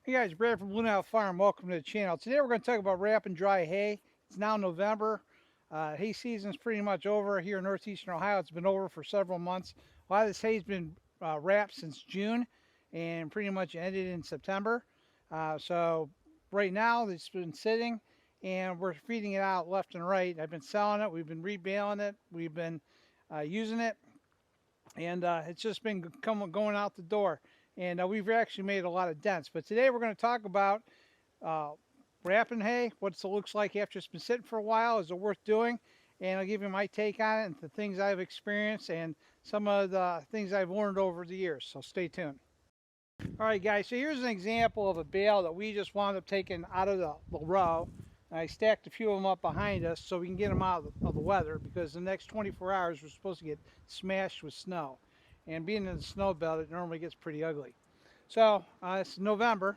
Hey guys, Brad from Blue Nile Farm. Welcome to the channel. Today we're going to talk about wrapping dry hay. It's now November. Hay season's pretty much over here in northeastern Ohio. It's been over for several months. A lot of this hay's been wrapped since June and pretty much ended in September. So right now it's been sitting and we're feeding it out left and right. I've been selling it. We've been rebaling it. We've been using it, and it's just been going out the door. And we've actually made a lot of dents. But today we're going to talk about uh, wrapping hay, what it looks like after it's been sitting for a while. Is it worth doing? And I'll give you my take on it and the things I've experienced and some of the things I've learned over the years. So stay tuned. All right, guys, so here's an example of a bale that we just wound up taking out of the row. And I stacked a few of them up behind us so we can get them out of the weather, because the next 24 hours we're supposed to get smashed with snow. And being in the snow belt, it normally gets pretty ugly. So it's November,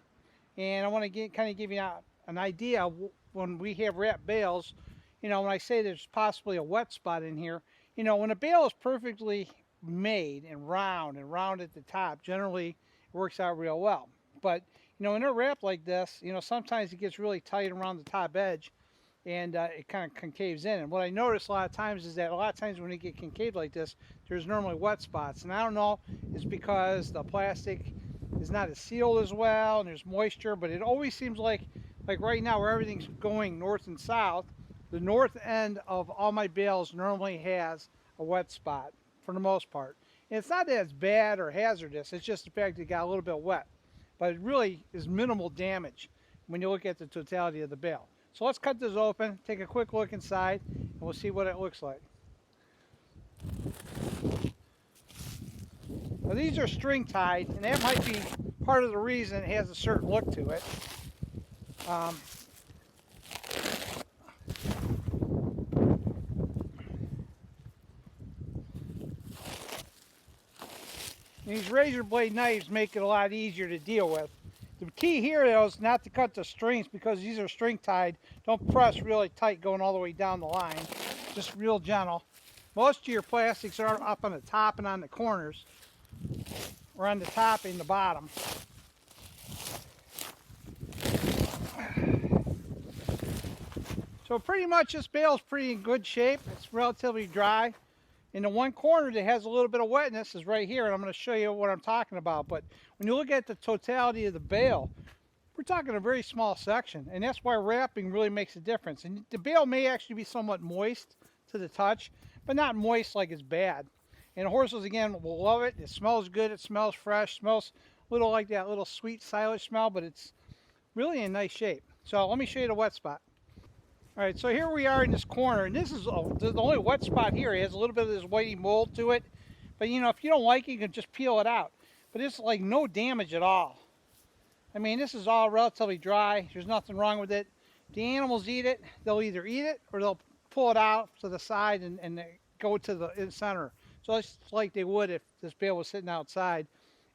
and I want to kind of give you an idea of when we have wrapped bales. You know, when I say there's possibly a wet spot in here, you know, when a bale is perfectly made and round at the top, generally it works out real well. But you know, when they're wrapped like this, you know, sometimes it gets really tight around the top edge, and it kind of concaves in. And what I notice a lot of times is that a lot of times when they get concaved like this, there's normally wet spots. And I don't know, it's because the plastic is not as sealed as well, and there's moisture. But it always seems like right now, where everything's going north and south, the north end of all my bales normally has a wet spot for the most part. And it's not that it's bad or hazardous, it's just the fact that it got a little bit wet. But it really is minimal damage when you look at the totality of the bale. So let's cut this open, take a quick look inside, and we'll see what it looks like. Now these are string tied, and that might be part of the reason it has a certain look to it. Um, these razor blade knives make it a lot easier to deal with. The key here though is not to cut the strings, because these are string tied. Don't press really tight going all the way down the line. Just real gentle. Most of your plastics are up on the top and on the corners, or on the top and the bottom. So pretty much this bale is pretty in good shape. It's relatively dry. In the one corner that has a little bit of wetness is right here, and I'm going to show you what I'm talking about. But when you look at the totality of the bale, we're talking a very small section, and that's why wrapping really makes a difference. And the bale may actually be somewhat moist to the touch, but not moist like it's bad. And horses, again, will love it. It smells good. It smells fresh. Smells a little like that little sweet silage smell, but it's really in nice shape. So let me show you the wet spot. All right, so here we are in this corner, and this is the only wet spot here. It has a little bit of this whitey mold to it, but you know, if you don't like it, you can just peel it out. But it's like no damage at all. I mean, this is all relatively dry. There's nothing wrong with it. The animals eat it. They'll either eat it or they'll pull it out to the side and go to the center. So it's like they would if this bale was sitting outside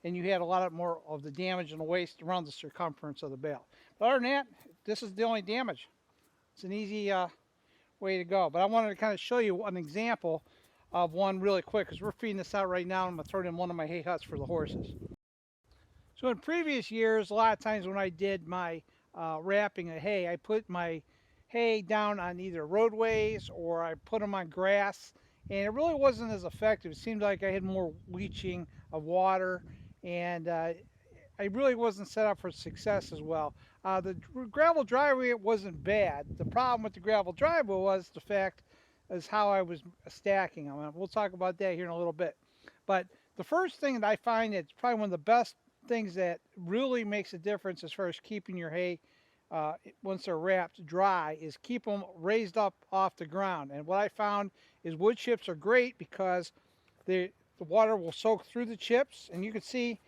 and you had a lot more of the damage and the waste around the circumference of the bale. But other than that, this is the only damage. It's an easy way to go. But I wanted to kind of show you an example of one really quick, because we're feeding this out right now, and I'm going to throw it in one of my hay huts for the horses. So in previous years, a lot of times when I did my wrapping of hay, I put my hay down on either roadways or I put them on grass, and it really wasn't as effective. It seemed like I had more leaching of water, and I really wasn't set up for success as well. The gravel driveway wasn't bad. The problem with the gravel driveway was the fact is how I was stacking them. We'll talk about that here in a little bit. But the first thing that I find that's probably one of the best things that really makes a difference as far as keeping your hay once they're wrapped dry is keep them raised up off the ground. And what I found is wood chips are great because the water will soak through the chips, and you can see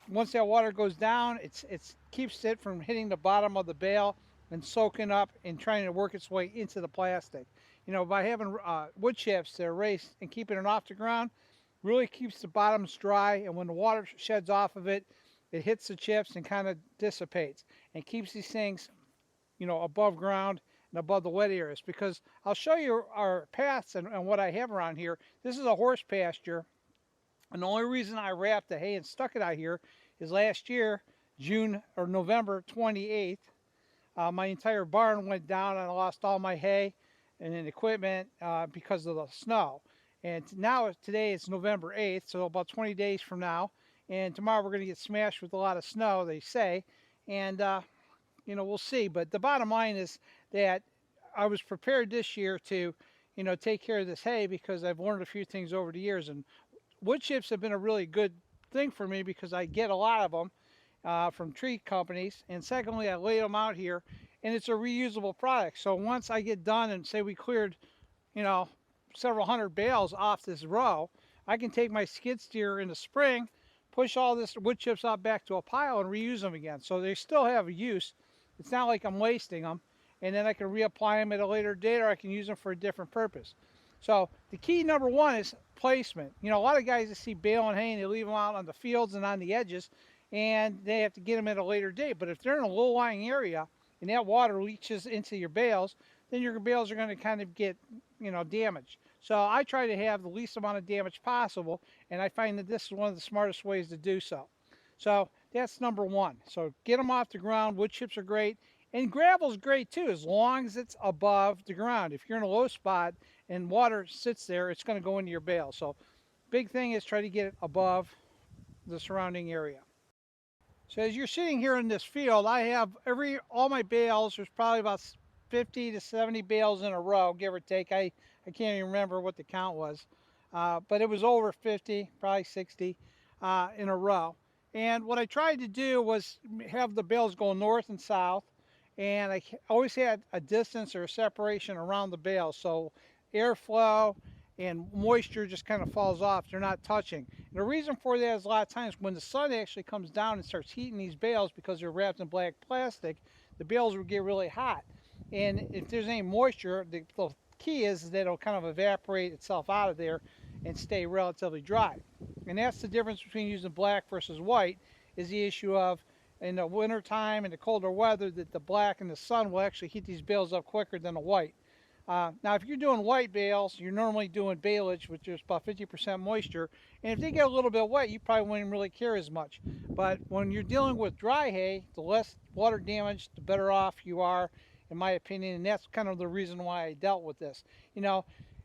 once that water goes down, it keeps it from hitting the bottom of the bale and soaking up and trying to work its way into the plastic. You know, by having wood chips that are raised and keeping it off the ground, really keeps the bottoms dry, and when the water sheds off of it, it hits the chips and kind of dissipates and keeps these things, you know, above ground and above the wet areas. Because I'll show you our paths and what I have around here. This is a horse pasture, and the only reason I wrapped the hay and stuck it out here is last year June or November 28th. My entire barn went down and I lost all my hay and then equipment because of the snow. And now, today it's November 8th, so about 20 days from now. And tomorrow we're going to get smashed with a lot of snow, they say. And, we'll see. But the bottom line is that I was prepared this year to, take care of this hay because I've learned a few things over the years. And wood chips have been a really good thing for me because I get a lot of them from tree companies. And secondly, I lay them out here and it's a reusable product. So once I get done and say we cleared, you know, several hundred bales off this row, I can take my skid steer in the spring, push all this wood chips out back to a pile and reuse them again. So they still have a use. It's not like I'm wasting them. And then I can reapply them at a later date or I can use them for a different purpose. So the key number one is placement. A lot of guys that see bale and hay and they leave them out on the fields and on the edges and they have to get them at a later date. But if they're in a low-lying area and that water leaches into your bales, then your bales are going to kind of get, damaged. So I try to have the least amount of damage possible, and I find that this is one of the smartest ways to do so. So that's number one. So get them off the ground. Wood chips are great. And gravel's great too, as long as it's above the ground. If you're in a low spot and water sits there, it's going to go into your bale. So big thing is try to get it above the surrounding area. So as you're sitting here in this field, I have all my bales. There's probably about 50 to 70 bales in a row, give or take. I can't even remember what the count was, but it was over 50, probably 60 in a row. And what I tried to do was have the bales go north and south, and I always had a distance or a separation around the bales, so airflow and moisture just kind of falls off. They're not touching. And the reason for that is a lot of times when the sun actually comes down and starts heating these bales because they're wrapped in black plastic, the bales will get really hot. And if there's any moisture, the key is that it'll kind of evaporate itself out of there and stay relatively dry. And that's the difference between using black versus white, is the issue of in the winter time and the colder weather that the black and the sun will actually heat these bales up quicker than the white. Now, if you're doing white bales, you're normally doing baleage, which is about 50% moisture. And if they get a little bit wet, you probably wouldn't really care as much. But when you're dealing with dry hay, the less water damage, the better off you are, in my opinion. And that's kind of the reason why I dealt with this.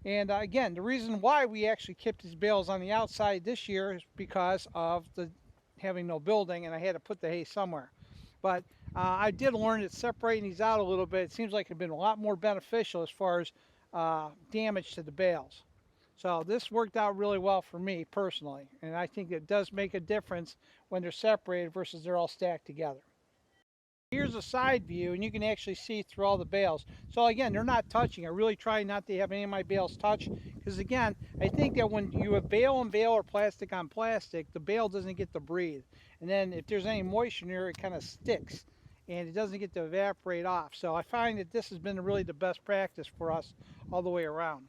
And again, the reason why we actually kept these bales on the outside this year is because of the having no building, and I had to put the hay somewhere. But I did learn that separating these out a little bit, it seems like it's been a lot more beneficial as far as damage to the bales. So this worked out really well for me personally, and I think it does make a difference when they're separated versus they're all stacked together. Here's a side view, and you can actually see through all the bales. So again, they're not touching. I really try not to have any of my bales touch, because again, I think that when you have bale on bale or plastic on plastic, the bale doesn't get to breathe. And then if there's any moisture in there, it kind of sticks, and it doesn't get to evaporate off. So I find that this has been really the best practice for us all the way around.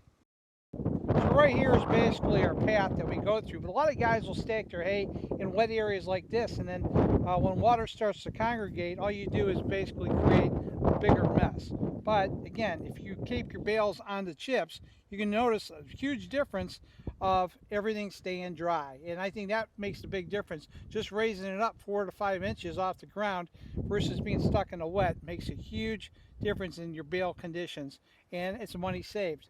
So right here is basically our path that we go through, but a lot of guys will stack their hay in wet areas like this, and then when water starts to congregate, all you do is basically create a bigger mess. But again, if you keep your bales on the chips, you can notice a huge difference of everything staying dry, and I think that makes a big difference. Just raising it up 4 to 5 inches off the ground versus being stuck in the wet makes a huge difference in your bale conditions, and it's money saved.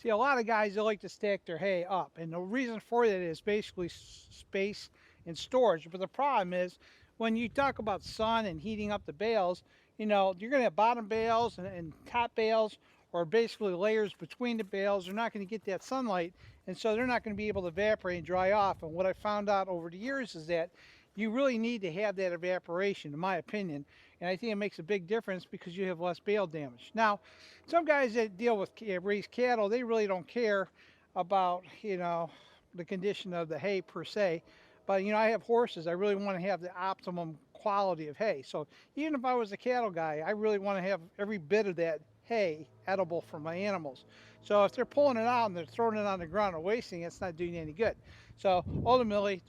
See, a lot of guys, they like to stack their hay up, and the reason for that is basically space and storage. But the problem is, when you talk about sun and heating up the bales, you're going to have bottom bales and top bales, or basically layers between the bales. They're not going to get that sunlight, and so they're not going to be able to evaporate and dry off. And what I found out over the years is that you really need to have that evaporation, in my opinion. And I think it makes a big difference because you have less bale damage. Now, some guys that deal with raise cattle, they really don't care about, the condition of the hay per se. But, I have horses. I really want to have the optimum quality of hay. So even if I was a cattle guy, I really want to have every bit of that hay edible for my animals. So if they're pulling it out and they're throwing it on the ground or wasting it, it's not doing any good. So ultimately,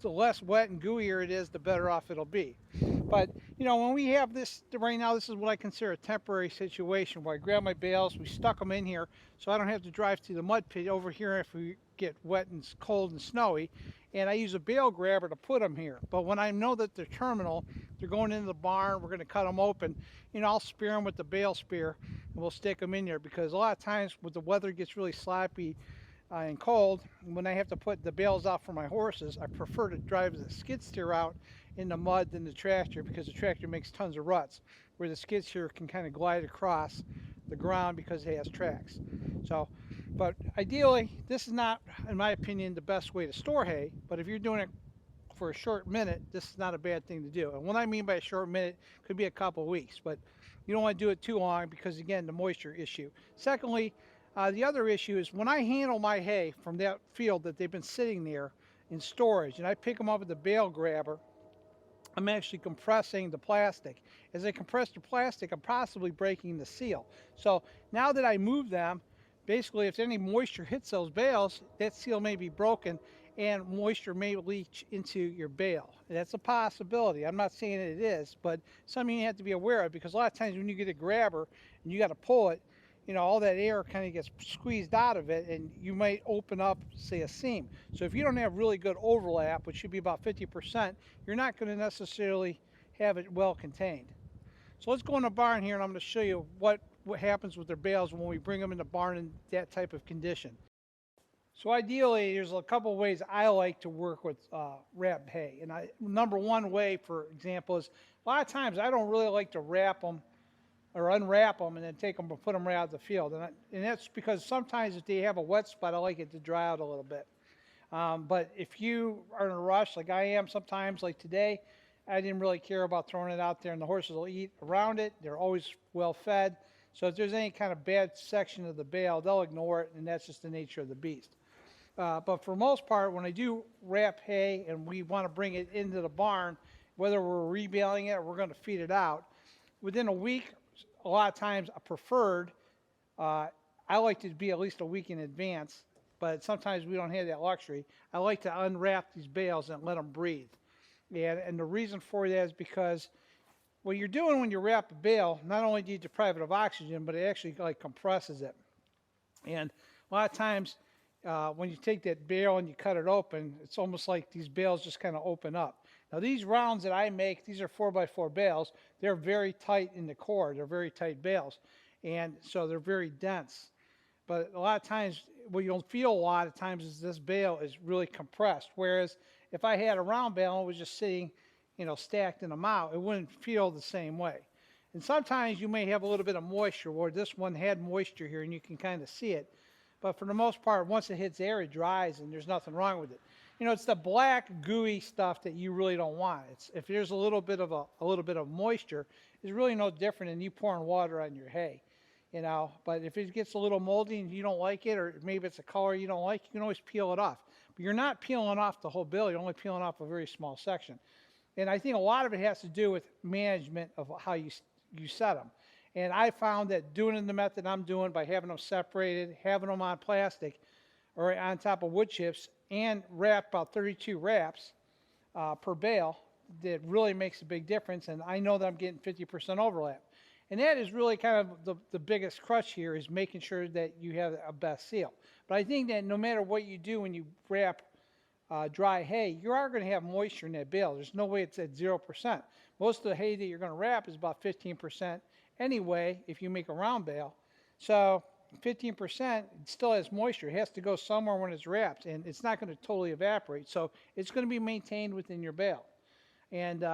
the less wet and gooier it is, the better off it'll be. But, when we have this, right now, this is what I consider a temporary situation where I grab my bales, we stuck them in here, so I don't have to drive through the mud pit over here if we get wet and cold and snowy. And I use a bale grabber to put them here. But when I know that they're terminal, they're going into the barn, we're going to cut them open, I'll spear them with the bale spear and we'll stick them in there, because a lot of times when the weather gets really sloppy and cold, when I have to put the bales out for my horses, I prefer to drive the skid steer out in the mud than the tractor, because the tractor makes tons of ruts, where the skid steer can kind of glide across the ground because it has tracks. So, but ideally, this is not, in my opinion, the best way to store hay. But if you're doing it for a short minute, this is not a bad thing to do. And what I mean by a short minute could be a couple of weeks, but you don't want to do it too long because, again, the moisture issue. Secondly, the other issue is when I handle my hay from that field that they've been sitting there in storage, and I pick them up with the bale grabber, I'm actually compressing the plastic. As I compress the plastic, I'm possibly breaking the seal. So now that I move them, basically if any moisture hits those bales, that seal may be broken and moisture may leach into your bale. That's a possibility. I'm not saying it is, but something you have to be aware of, because a lot of times when you get a grabber and you got to pull it, all that air kind of gets squeezed out of it, and you might open up, say, a seam. So if you don't have really good overlap, which should be about 50%, you're not going to necessarily have it well contained. So let's go in the barn here, and I'm going to show you what happens with their bales when we bring them in the barn in that type of condition. So ideally, there's a couple of ways I like to work with wrapped hay. And number one way, for example, is a lot of times I don't really like to wrap them or unwrap them and then take them and put them right out of the field. And that's because sometimes if they have a wet spot, I like it to dry out a little bit. But if you are in a rush, like I am sometimes, like today, I didn't really care about throwing it out there, and the horses will eat around it. They're always well fed. So if there's any kind of bad section of the bale, they'll ignore it, and that's just the nature of the beast. But for most part, when I do wrap hay and we want to bring it into the barn, whether we're rebaling it or we're going to feed it out, within a week, a lot of times a preferred, I like to be at least a week in advance, but sometimes we don't have that luxury. I like to unwrap these bales and let them breathe. And the reason for that is because what you're doing when you wrap a bale, not only do you deprive it of oxygen, but it actually like compresses it. And a lot of times when you take that bale and you cut it open, it's almost like these bales just kind of open up. Now these rounds that I make, these are 4x4 bales. They're very tight in the core. They're very tight bales. And so they're very dense. But a lot of times, what you'll feel a lot of times is this bale is really compressed. Whereas if I had a round bale and it was just sitting, stacked in a mound, it wouldn't feel the same way. And sometimes you may have a little bit of moisture, where this one had moisture here and you can kind of see it. But for the most part, once it hits air, it dries and there's nothing wrong with it. It's the black gooey stuff that you really don't want. If there's a little bit of moisture, it's really no different than you pouring water on your hay. But if it gets a little moldy and you don't like it, or maybe it's a color you don't like, you can always peel it off. But you're not peeling off the whole bale, you're only peeling off a very small section. And I think a lot of it has to do with management of how you set them. And I found that doing it the method I'm doing, by having them separated, having them on plastic or on top of wood chips, and wrapped about 32 wraps per bale, that really makes a big difference. And I know that I'm getting 50% overlap. And that is really kind of the biggest crutch here, is making sure that you have a best seal. But I think that no matter what you do when you wrap dry hay, you are going to have moisture in that bale. There's no way it's at 0%. Most of the hay that you're going to wrap is about 15% anyway if you make a round bale. So 15% still has moisture. It has to go somewhere when it's wrapped, and it's not going to totally evaporate. So it's going to be maintained within your bale. And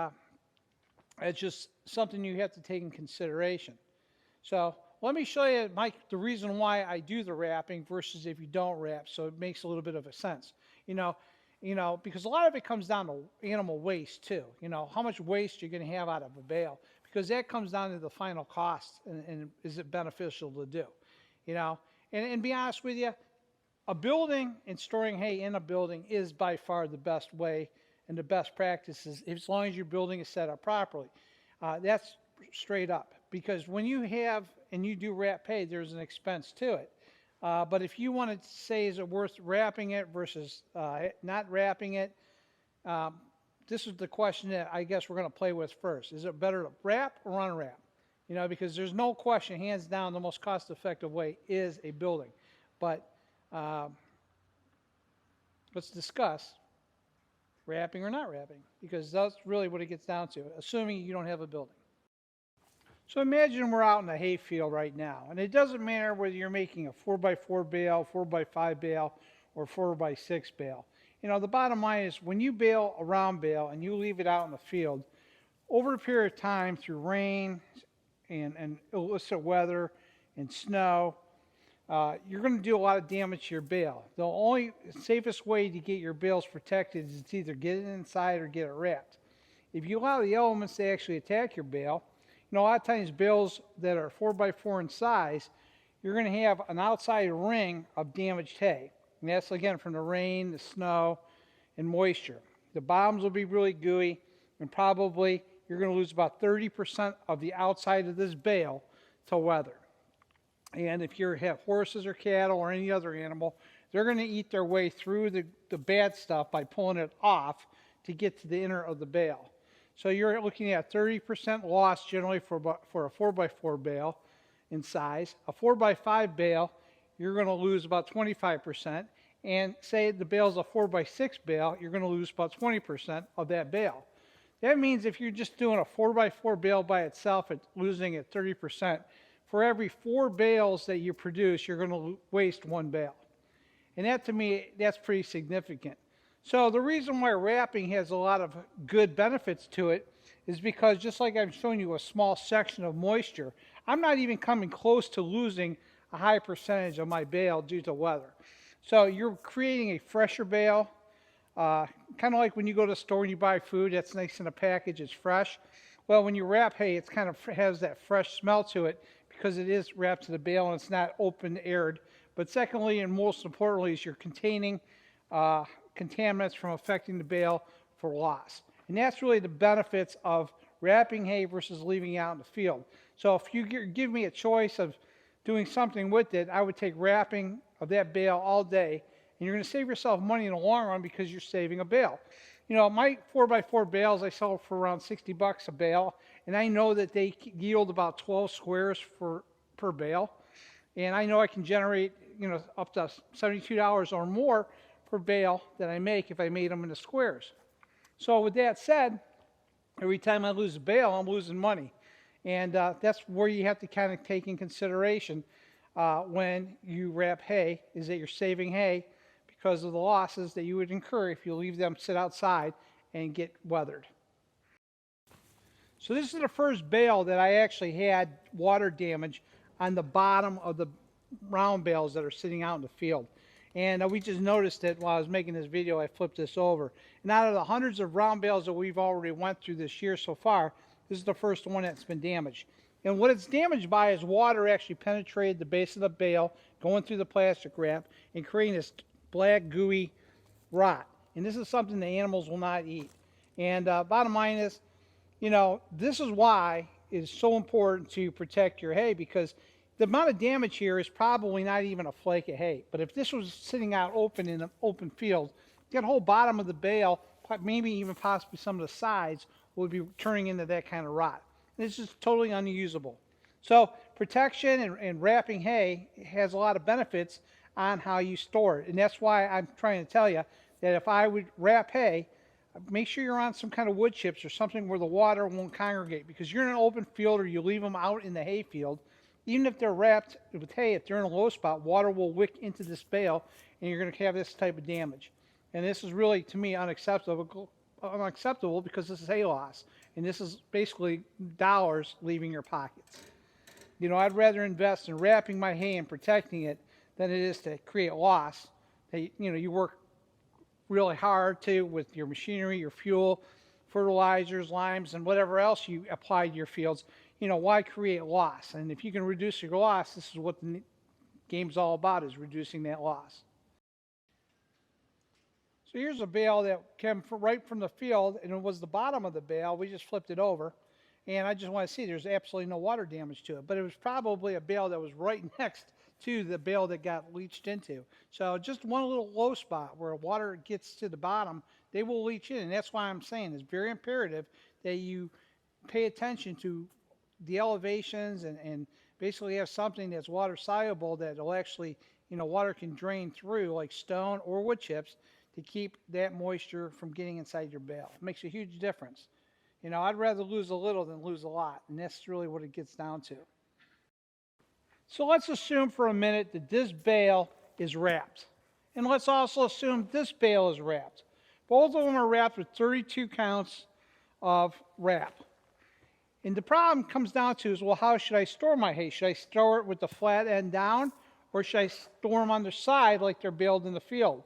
it's just something you have to take in consideration. So let me show you the reason why I do the wrapping versus if you don't wrap, so it makes a little bit of a sense. Because a lot of it comes down to animal waste too. How much waste you're going to have out of a bale, because that comes down to the final cost, and is it beneficial to do. And be honest with you, a building and storing hay in a building is by far the best way and the best practices, as long as your building is set up properly. That's straight up, because when you have and you do wrap hay, there's an expense to it. But if you want to say, is it worth wrapping it versus not wrapping it, this is the question that I guess we're going to play with first. Is it better to wrap or unwrap? Because there's no question, hands down, the most cost-effective way is a building. But let's discuss wrapping or not wrapping, because that's really what it gets down to, assuming you don't have a building. So imagine we're out in a hayfield right now, and it doesn't matter whether you're making a 4x4 bale, 4x5 bale, or 4x6 bale. The bottom line is when you bale a round bale and you leave it out in the field, over a period of time through rain and illicit weather and snow, you're going to do a lot of damage to your bale. The only safest way to get your bales protected is to either get it inside or get it wrapped. If you allow the elements to actually attack your bale, a lot of times bales that are 4x4 in size, you're going to have an outside ring of damaged hay. And that's again from the rain, the snow, and moisture. The bottoms will be really gooey, and probably you're going to lose about 30% of the outside of this bale to weather. And if you have horses or cattle or any other animal, they're going to eat their way through the bad stuff by pulling it off to get to the inner of the bale. So you're looking at 30% loss generally for a 4x4 bale in size. A 4x5 bale, you're going to lose about 25%. And say the bale's a 4x6 bale, you're going to lose about 20% of that bale. That means if you're just doing a 4x4 bale by itself, it's losing at 30%. For every 4 bales that you produce, you're going to waste 1 bale. And that, to me, that's pretty significant. So the reason why wrapping has a lot of good benefits to it is because just like I'm showing you a small section of moisture, I'm not even coming close to losing a high percentage of my bale due to weather. So you're creating a fresher bale, kind of like when you go to the store and you buy food that's nice in a package, it's fresh. Well, when you wrap hay, it kind of has that fresh smell to it because it is wrapped to the bale and it's not open-aired. But secondly, and most importantly, is you're containing contaminants from affecting the bale for loss. And that's really the benefits of wrapping hay versus leaving it out in the field. So if you give me a choice of doing something with it, I would take wrapping of that bale all day, and you're going to save yourself money in the long run because you're saving a bale. My 4x4 bales I sell for around $60 a bale, and I know that they yield about 12 squares per bale, and I know I can generate up to $72 or more per bale that I make if I made them into squares. So with that said, every time I lose a bale, I'm losing money. And that's where you have to kind of take in consideration when you wrap hay, is that you're saving hay because of the losses that you would incur if you leave them sit outside and get weathered. So this is the first bale that I actually had water damage on the bottom of the round bales that are sitting out in the field. And we just noticed it while I was making this video. I flipped this over. And out of the hundreds of round bales that we've already went through this year so far, this is the first one that's been damaged. And what it's damaged by is water actually penetrated the base of the bale, going through the plastic wrap, and creating this black, gooey rot. And this is something the animals will not eat. And bottom line is, this is why it's so important to protect your hay, because the amount of damage here is probably not even a flake of hay. But if this was sitting out open in an open field, that whole bottom of the bale, maybe even possibly some of the sides, would be turning into that kind of rot. And it's just totally unusable. So protection and wrapping hay has a lot of benefits on how you store it. And that's why I'm trying to tell you that if I would wrap hay, make sure you're on some kind of wood chips or something where the water won't congregate, because you're in an open field or you leave them out in the hay field, even if they're wrapped with hay, if they're in a low spot, water will wick into this bale and you're going to have this type of damage. And this is really, to me, unacceptable because this is hay loss. And this is basically dollars leaving your pockets. I'd rather invest in wrapping my hay and protecting it than it is to create loss. You work really hard with your machinery, your fuel, fertilizers, limes, and whatever else you apply to your fields. Why create loss? And if you can reduce your loss, this is what the game's all about, is reducing that loss. So here's a bale that came right from the field, and it was the bottom of the bale. We just flipped it over, and I just want to see there's absolutely no water damage to it. But it was probably a bale that was right next to the bale that got leached into. So just one little low spot where water gets to the bottom, they will leach in. And that's why I'm saying it's very imperative that you pay attention to the elevations and basically have something that's water soluble that will actually, water can drain through, like stone or wood chips, to keep that moisture from getting inside your bale. It makes a huge difference. I'd rather lose a little than lose a lot, and that's really what it gets down to. So let's assume for a minute that this bale is wrapped. And let's also assume this bale is wrapped. Both of them are wrapped with 32 counts of wrap. And the problem comes down to is, well, how should I store my hay? Should I store it with the flat end down, or should I store them on their side like they're baled in the field?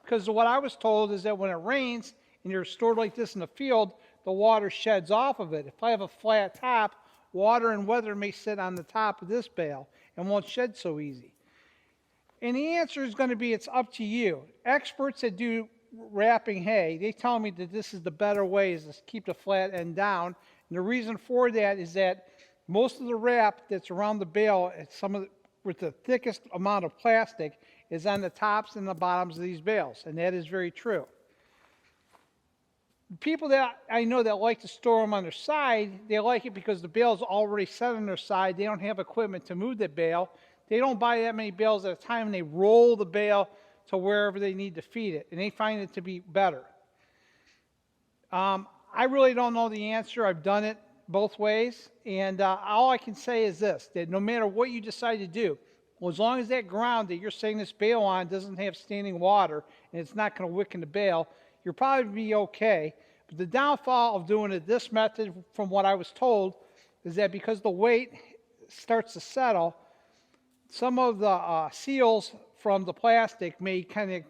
Because what I was told is that when it rains and you're stored like this in the field, the water sheds off of it. If I have a flat top, water and weather may sit on the top of this bale and won't shed so easy. And the answer is going to be, it's up to you. Experts that do wrapping hay, they tell me that this is the better way, is to keep the flat end down. And the reason for that is that most of the wrap that's around the bale, with the thickest amount of plastic, is on the tops and the bottoms of these bales, and that is very true. People that I know that like to store them on their side, they like it because the bale's already set on their side. They don't have equipment to move the bale. They don't buy that many bales at a time, and they roll the bale to wherever they need to feed it, and they find it to be better. I really don't know the answer. I've done it both ways, and all I can say is this, that no matter what you decide to do, well, as long as that ground that you're setting this bale on doesn't have standing water and it's not going to wick in the bale, you'll probably be okay. But the downfall of doing it this method, from what I was told, is that because the weight starts to settle, some of the seals from the plastic may kind of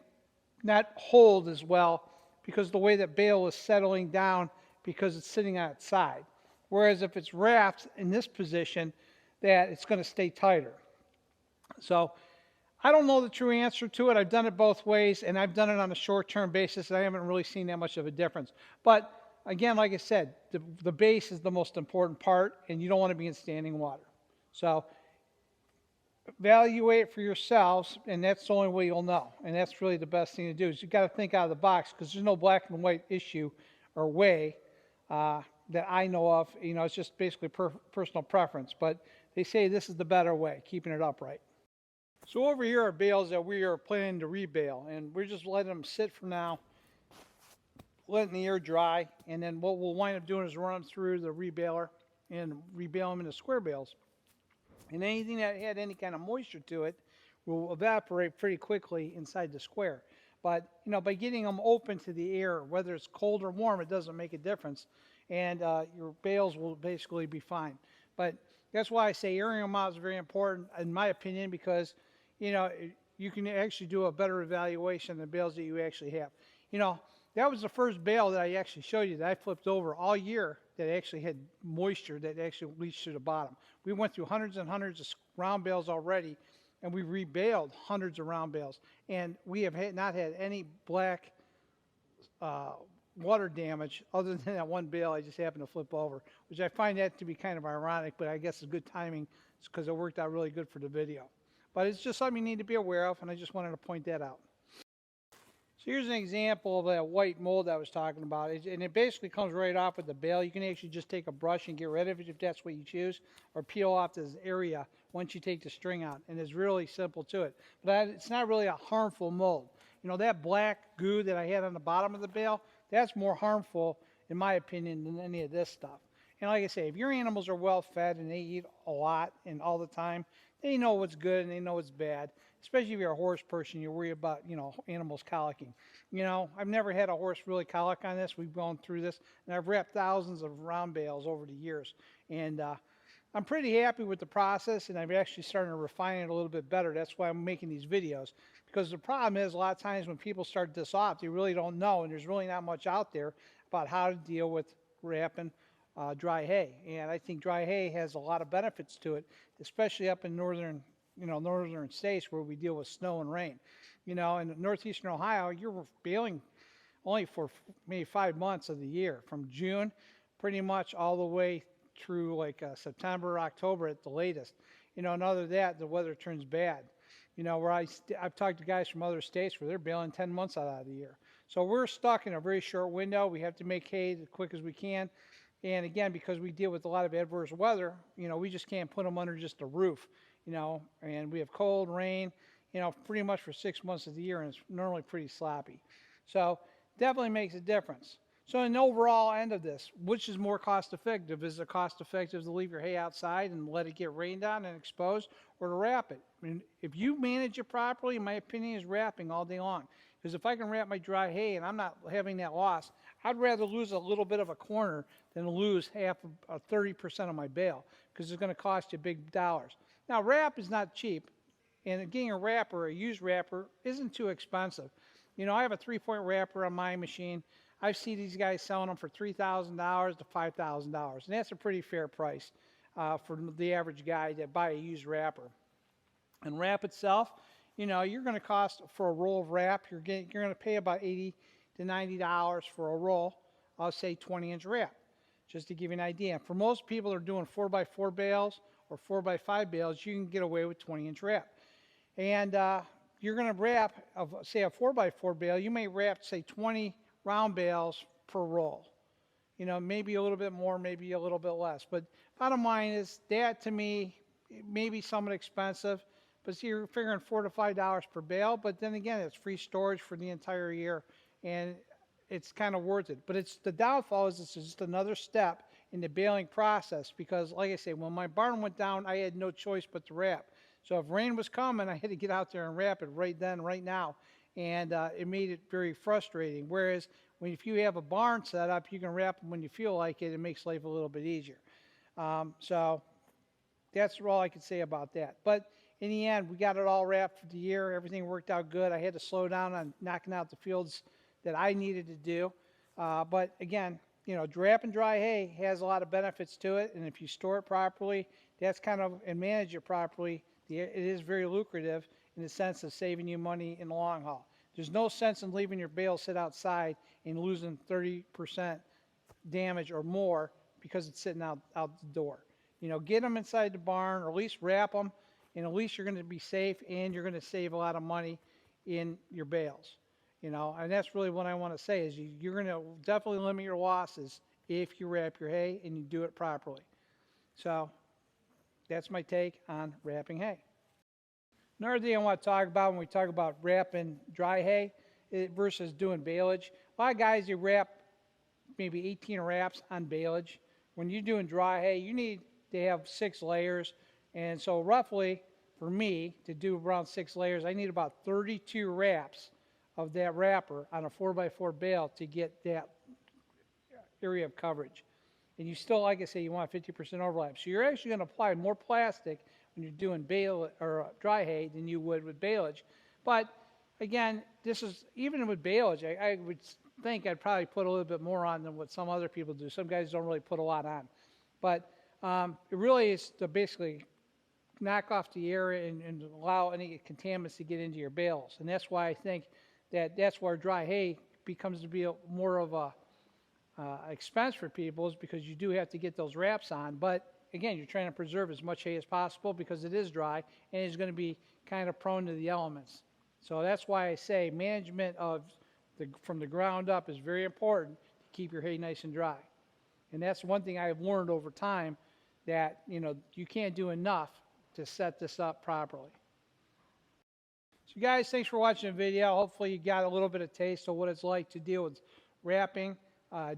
not hold as well because the way that bale is settling down because it's sitting on its side. Whereas if it's wrapped in this position, that it's going to stay tighter. So I don't know the true answer to it. I've done it both ways, and I've done it on a short-term basis, and I haven't really seen that much of a difference. But again, like I said, the base is the most important part, and you don't want to be in standing water. So evaluate for yourselves, and that's the only way you'll know. And that's really the best thing to do, is you've got to think out of the box, because there's no black and white issue or way that I know of. It's just basically personal preference. But they say this is the better way, keeping it upright. So over here are bales that we are planning to rebale, and we're just letting them sit for now, letting the air dry, and then what we'll wind up doing is run them through the rebaler and rebale them into square bales. And anything that had any kind of moisture to it will evaporate pretty quickly inside the square. But by getting them open to the air, whether it's cold or warm, it doesn't make a difference, and your bales will basically be fine. But that's why I say airing them out is very important, in my opinion, because you can actually do a better evaluation of the bales that you actually have. That was the first bale that I actually showed you that I flipped over all year that actually had moisture that actually reached to the bottom. We went through hundreds and hundreds of round bales already, and we rebaled hundreds of round bales. And we have not had any black water damage other than that one bale I just happened to flip over, which I find that to be kind of ironic, but I guess it's good timing because it worked out really good for the video. But it's just something you need to be aware of, and I just wanted to point that out. So here's an example of that white mold I was talking about, and it basically comes right off with the bale. You can actually just take a brush and get rid of it if that's what you choose, or peel off this area once you take the string out, and it's really simple to it. But it's not really a harmful mold. That black goo that I had on the bottom of the bale, that's more harmful, in my opinion, than any of this stuff. And like I say, if your animals are well fed and they eat a lot and all the time, they know what's good and they know what's bad. Especially if you're a horse person, you worry about, animals colicking. I've never had a horse really colic on this. We've gone through this, and I've wrapped thousands of round bales over the years. And I'm pretty happy with the process, and I've actually started to refine it a little bit better. That's why I'm making these videos. Because the problem is, a lot of times when people start this off, they really don't know, and there's really not much out there about how to deal with wrapping dry hay. And I think dry hay has a lot of benefits to it, especially up in northern states where we deal with snow and rain. In northeastern Ohio, you're baling only for maybe 5 months of the year, from June pretty much all the way through like September, October at the latest. And other than that, the weather turns bad. Where I've talked to guys from other states where they're baling 10 months out of the year. So we're stuck in a very short window. We have to make hay as quick as we can. And again, because we deal with a lot of adverse weather, we just can't put them under just a roof, and we have cold, rain, pretty much for 6 months of the year, and it's normally pretty sloppy. So definitely makes a difference. So in the overall end of this, which is more cost effective? Is it cost effective to leave your hay outside and let it get rained on and exposed, or to wrap it? I mean, if you manage it properly, in my opinion, is wrapping all day long. Because if I can wrap my dry hay and I'm not having that loss, I'd rather lose a little bit of a corner than lose half of 30% of my bale, because it's going to cost you big dollars. Now, wrap is not cheap, and getting a wrapper, a used wrapper, isn't too expensive. You know, I have a 3-point wrapper on my machine. I've seen these guys selling them for $3,000 to $5,000, and that's a pretty fair price for the average guy that buy a used wrapper. And wrap itself, you know, you're going to cost for a roll of wrap, you're going to pay about $80 to $90 for a roll. I'll say 20-inch wrap, just to give you an idea. For most people that are doing 4x4 bales or 4x5 bales, you can get away with 20-inch wrap. And you're going to wrap, say, a 4x4 bale, you may wrap, say, 20 round bales per roll. You know, maybe a little bit more, maybe a little bit less. But bottom line is, that to me, it may be somewhat expensive, but see, you're figuring $4 to $5 per bale. But then again, it's free storage for the entire year, and it's kind of worth it. But it's the downfall is it's just another step in the baling process, because, like I say, when my barn went down, I had no choice but to wrap. So if rain was coming, I had to get out there and wrap it right then, right now. And it made it very frustrating. Whereas if you have a barn set up, you can wrap them when you feel like it. It makes life a little bit easier. So that's all I can say about that. But in the end, we got it all wrapped for the year. Everything worked out good. I had to slow down on knocking out the fields that I needed to do. But again, you know, wrapping dry hay has a lot of benefits to it. And if you store it properly, that's kind of, and manage it properly, it is very lucrative in the sense of saving you money in the long haul. There's no sense in leaving your bale sit outside and losing 30% damage or more because it's sitting out the door. You know, get them inside the barn, or at least wrap them, and at least you're going to be safe, and you're going to save a lot of money in your bales. You know, and that's really what I want to say is you're going to definitely limit your losses if you wrap your hay and you do it properly. So that's my take on wrapping hay. Another thing I want to talk about when we talk about wrapping dry hay versus doing baleage. A lot of guys, they wrap maybe 18 wraps on baleage. When you're doing dry hay, you need to have 6 layers. And so roughly, for me, to do around 6 layers, I need about 32 wraps of that wrapper on a 4x4 bale to get that area of coverage. And you still, like I say, you want 50% overlap. So you're actually going to apply more plastic when you're doing bale or dry hay than you would with baleage. But again, this is, even with baleage, I would think I'd probably put a little bit more on than what some other people do. Some guys don't really put a lot on. But it really is to basically knock off the air and allow any contaminants to get into your bales. And that's why I think that's where dry hay becomes to be more of a expense for people, is because you do have to get those wraps on. But again, you're trying to preserve as much hay as possible because it is dry and it's going to be kind of prone to the elements. So that's why I say management of from the ground up is very important to keep your hay nice and dry. And that's one thing I've learned over time, that you can't do enough to set this up properly. So guys, thanks for watching the video. Hopefully you got a little bit of taste of what it's like to deal with wrapping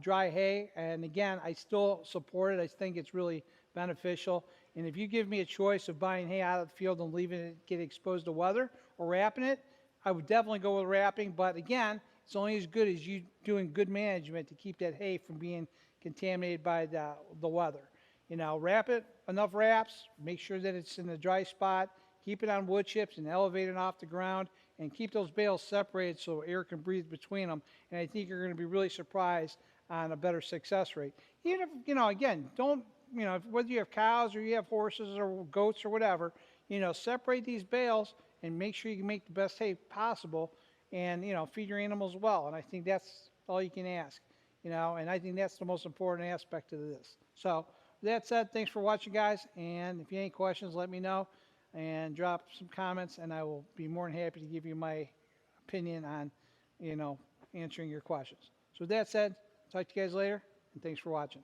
dry hay. And again, I still support it. I think it's really beneficial. And if you give me a choice of buying hay out of the field and leaving it get exposed to weather or wrapping it, I would definitely go with wrapping. But again, it's only as good as you doing good management to keep that hay from being contaminated by the weather. Wrap it, enough wraps, make sure that it's in a dry spot, keep it on wood chips and elevate it off the ground, and keep those bales separated so air can breathe between them. And I think you're going to be really surprised on a better success rate. Even if, again, don't, whether you have cows or you have horses or goats or whatever, separate these bales and make sure you can make the best hay possible, and, feed your animals well. And I think that's all you can ask, and I think that's the most important aspect of this. So with that said, thanks for watching, guys. And if you have any questions, let me know and drop some comments, and I will be more than happy to give you my opinion on, answering your questions. So with that said, talk to you guys later, and thanks for watching.